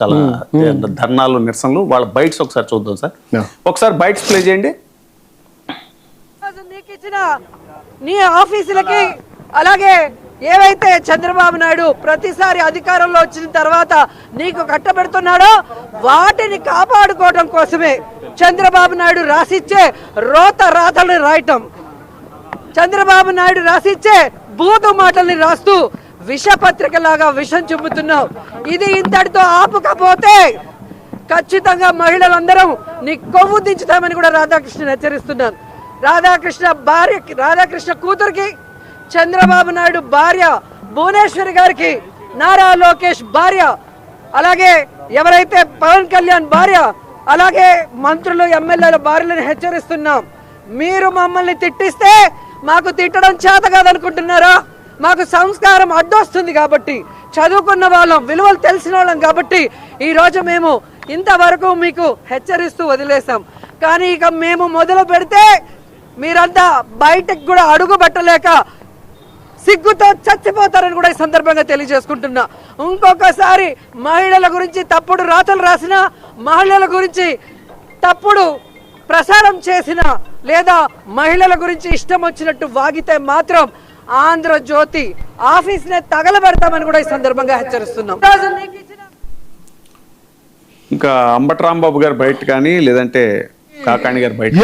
చాలా ధర్నాలు నిరసనలు వాళ్ళ బైట్స్ ఒకసారి చూద్దాం సార్. ఒకసారి బైట్స్ ప్లే చేయండి. నీకు ఇచ్చిన నీ ఆఫీసులకి అలాగే ఏవైతే చంద్రబాబు నాయుడు ప్రతిసారి అధికారంలో వచ్చిన తర్వాత నీకు కట్టబెడుతున్నాడో వాటిని కాపాడుకోవడం కోసమే చంద్రబాబు నాయుడు రాసిచ్చే రోత రాతలు రాయటం, చంద్రబాబు నాయుడు రాసిచ్చే బూతు మాటల్ని రాస్తూ విషపత్రికలాగా విషం చూపుతున్నావు. ఇది ఇంతటితో ఆపుకపోతే ఖచ్చితంగా మహిళలందరం నీ కొవ్వు దించుతామని కూడా రాధాకృష్ణ హెచ్చరిస్తున్నాను. రాధాకృష్ణ కూతురికి, చంద్రబాబు నాయుడు భార్య భువనేశ్వరి గారికి, నారా లోకేష్ భార్య, అలాగే ఎవరైతే పవన్ కళ్యాణ్ భార్య, అలాగే మంత్రులు ఎమ్మెల్యేల భార్యలను హెచ్చరిస్తున్నాం. మీరు మమ్మల్ని తిట్టిస్తే మాకు తిట్టడం చేత కాదనుకుంటున్నారా? మాకు సంస్కారం అడ్డొస్తుంది కాబట్టి, చదువుకున్న వాళ్ళం, విలువలు తెలిసిన వాళ్ళం కాబట్టి ఈరోజు మేము ఇంతవరకు మీకు హెచ్చరిస్తూ వదిలేసాం. కానీ ఇక మేము మొదలు పెడితే మీరంతా బయటకు కూడా అడుగు పెట్టలేక సిగ్గుతో చచ్చిపోతారని కూడా ఈ సందర్భంగా తెలియజేసుకుంటున్నా. ఇంకొకసారి మహిళల గురించి తప్పుడు రాతలు రాసిన, మహిళల గురించి తప్పుడు ప్రసారం చేసిన, లేదా మహిళల గురించి ఇష్టం వచ్చినట్టు వాగితే మాత్రం ఆంధ్రజ్యోతి ఆఫీస్నే తగలబెడతామని కూడా ఈ సందర్భంగా హెచ్చరిస్తున్నాం. ఇంకా అంబటి రాంబాబు గారు బయట కానీ లేదంటే కాకాణి గారు బయట